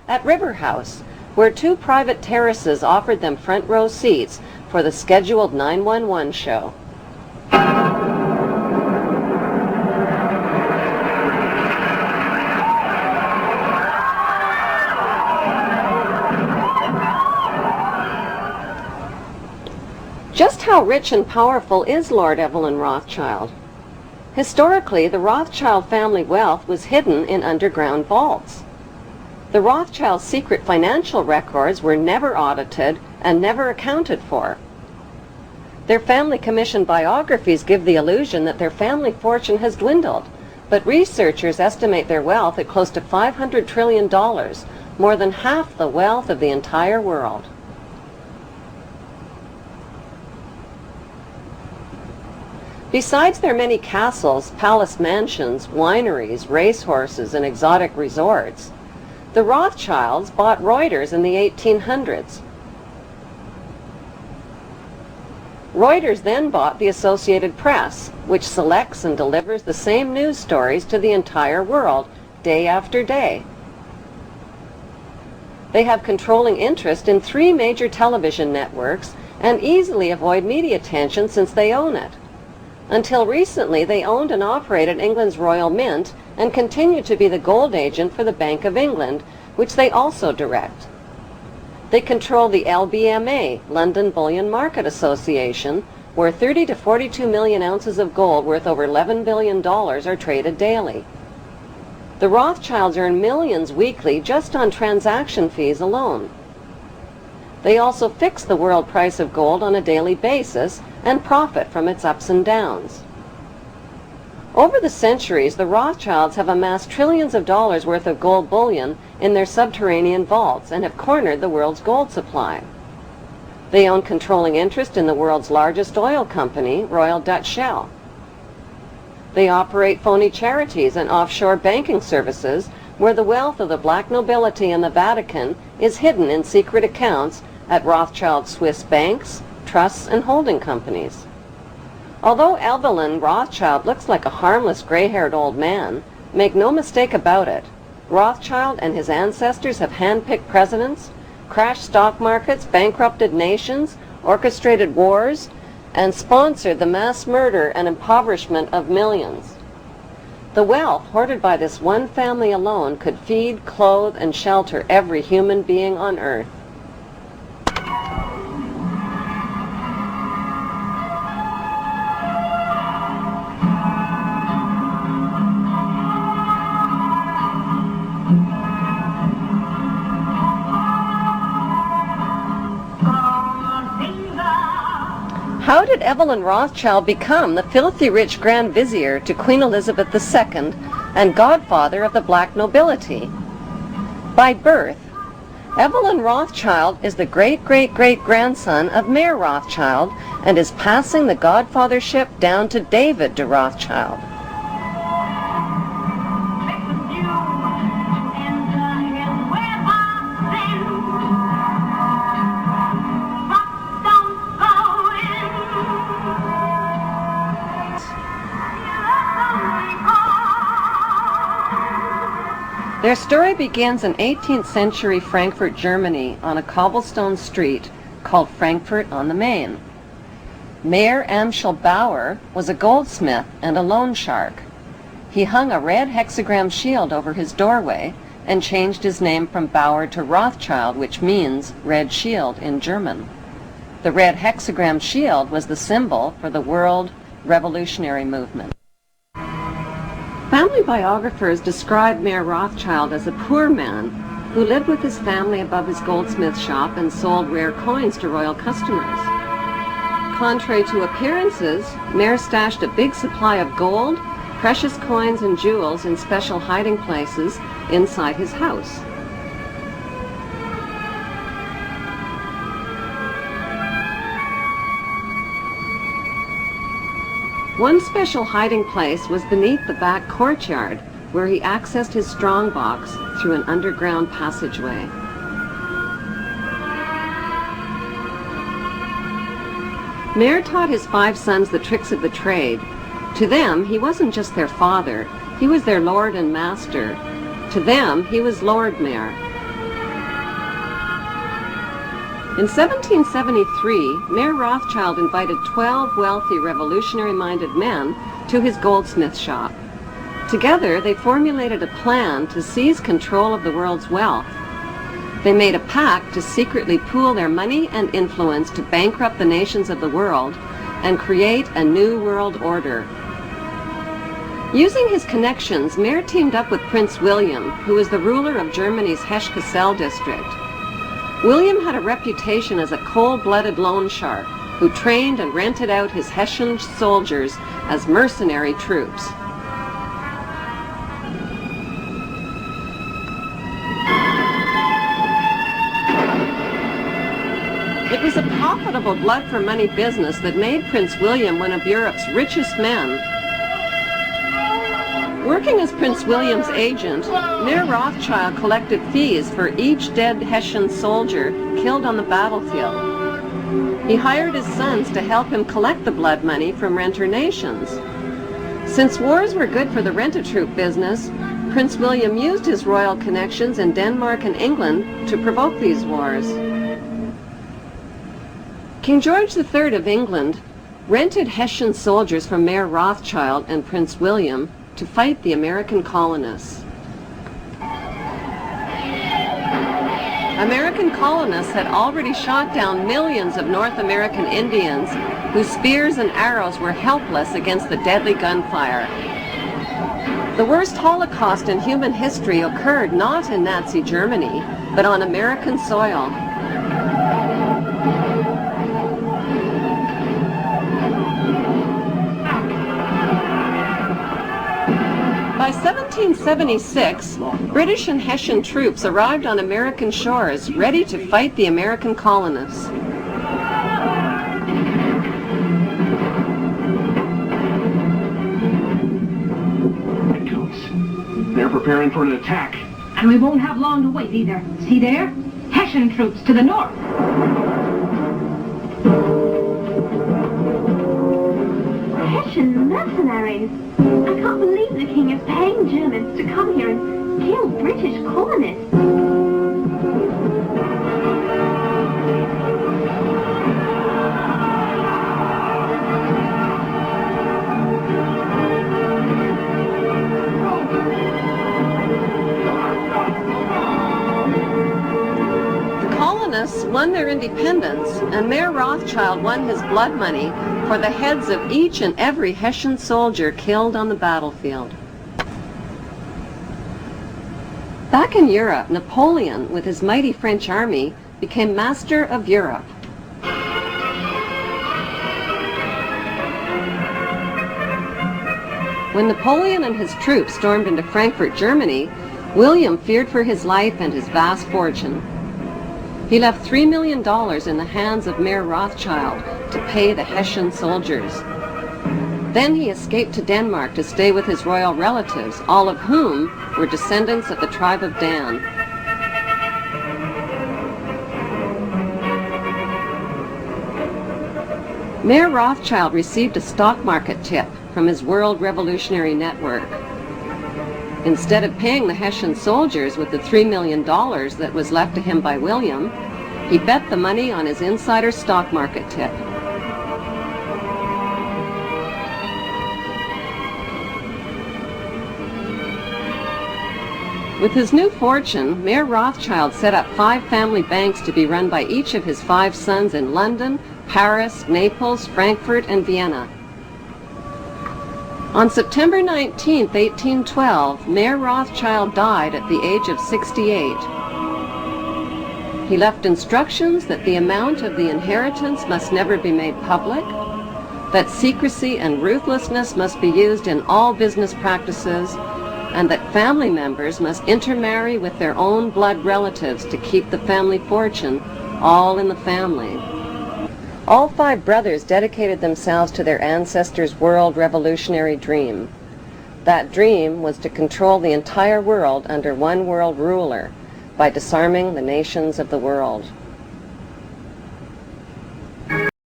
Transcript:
at River House, where two private terraces offered them front row seats for the scheduled 911 show. Just how rich and powerful is Lord Evelyn Rothschild? Historically, the Rothschild family wealth was hidden in underground vaults. The Rothschilds' secret financial records were never audited and never accounted for. Their family-commissioned biographies give the illusion that their family fortune has dwindled, but researchers estimate their wealth at close to $500 trillion, more than half the wealth of the entire world. Besides their many castles, palace mansions, wineries, racehorses, and exotic resorts, the Rothschilds bought Reuters in the 1800s. Reuters then bought the Associated Press, which selects and delivers the same news stories to the entire world, day after day. They have controlling interest in 3 major television networks and easily avoid media attention since they own it. Until recently, they owned and operated England's Royal Mint and continue to be the gold agent for the Bank of England, which they also direct. They control the LBMA, London Bullion Market Association, where 30 to 42 million ounces of gold worth over $11 billion are traded daily. The Rothschilds earn millions weekly just on transaction fees alone. They also fix the world price of gold on a daily basis and profit from its ups and downs. Over the centuries, the Rothschilds have amassed trillions of dollars worth of gold bullion in their subterranean vaults and have cornered the world's gold supply. They own controlling interest in the world's largest oil company, Royal Dutch Shell. They operate phony charities and offshore banking services where the wealth of the black nobility and the Vatican is hidden in secret accounts at Rothschild Swiss banks, trusts, and holding companies. Although Evelyn Rothschild looks like a harmless gray-haired old man, make no mistake about it, Rothschild and his ancestors have handpicked presidents, crashed stock markets, bankrupted nations, orchestrated wars, and sponsored the mass murder and impoverishment of millions. The wealth hoarded by this one family alone could feed, clothe, and shelter every human being on earth. How did Evelyn Rothschild become the filthy rich Grand Vizier to Queen Elizabeth II and godfather of the black nobility? By birth, Evelyn Rothschild is the great-great-great-grandson of Mayer Rothschild and is passing the godfathership down to David de Rothschild. Their story begins in 18th century Frankfurt, Germany, on a cobblestone street called Frankfurt on the Main. Mayer Amschel Bauer was a goldsmith and a loan shark. He hung a red hexagram shield over his doorway and changed his name from Bauer to Rothschild, which means red shield in German. The red hexagram shield was the symbol for the world revolutionary movement. Family biographers describe Mayer Rothschild as a poor man who lived with his family above his goldsmith shop and sold rare coins to royal customers. Contrary to appearances, Mayer stashed a big supply of gold, precious coins, and jewels in special hiding places inside his house. One special hiding place was beneath the back courtyard, where he accessed his strongbox through an underground passageway. Mayer taught his 5 sons the tricks of the trade. To them, he wasn't just their father, he was their lord and master. To them, he was Lord Mayer. In 1773, Mayor Rothschild invited 12 wealthy revolutionary-minded men to his goldsmith shop. Together, they formulated a plan to seize control of the world's wealth. They made a pact to secretly pool their money and influence to bankrupt the nations of the world and create a new world order. Using his connections, Mayer teamed up with Prince William, who was the ruler of Germany's Hesse-Kassel district. William had a reputation as a cold-blooded loan shark who trained and rented out his Hessian soldiers as mercenary troops. It was a profitable blood-for-money business that made Prince William one of Europe's richest men. Working as Prince William's agent, Mayer Rothschild collected fees for each dead Hessian soldier killed on the battlefield. He hired his sons to help him collect the blood money from renter nations. Since wars were good for the rent-a-troop business, Prince William used his royal connections in Denmark and England to provoke these wars. King George III of England rented Hessian soldiers from Mayer Rothschild and Prince William to fight the American colonists. American colonists had already shot down millions of North American Indians whose spears and arrows were helpless against the deadly gunfire. The worst Holocaust in human history occurred not in Nazi Germany, but on American soil. By 1776, British and Hessian troops arrived on American shores, ready to fight the American colonists. They're preparing for an attack. And we won't have long to wait either. See there? Hessian troops to the north. Hessian mercenaries. I can't believe the king is paying Germans to come here and kill British colonists. The colonists won their independence, and Mayer Rothschild won his blood money for the heads of each and every Hessian soldier killed on the battlefield. Back in Europe, Napoleon, with his mighty French army, became master of Europe. When Napoleon and his troops stormed into Frankfurt, Germany, William feared for his life and his vast fortune. He left $3 million in the hands of Mayer Rothschild to pay the Hessian soldiers. Then he escaped to Denmark to stay with his royal relatives, all of whom were descendants of the tribe of Dan. Mayer Rothschild received a stock market tip from his World Revolutionary Network. Instead of paying the Hessian soldiers with the $3 million that was left to him by William, he bet the money on his insider stock market tip. With his new fortune, Mayer Rothschild set up 5 family banks to be run by each of his 5 sons in London, Paris, Naples, Frankfurt, and Vienna. On September 19, 1812, Mayer Rothschild died at the age of 68. He left instructions that the amount of the inheritance must never be made public, that secrecy and ruthlessness must be used in all business practices, and that family members must intermarry with their own blood relatives to keep the family fortune all in the family. All 5 brothers dedicated themselves to their ancestors' world revolutionary dream. That dream was to control the entire world under one world ruler by disarming the nations of the world.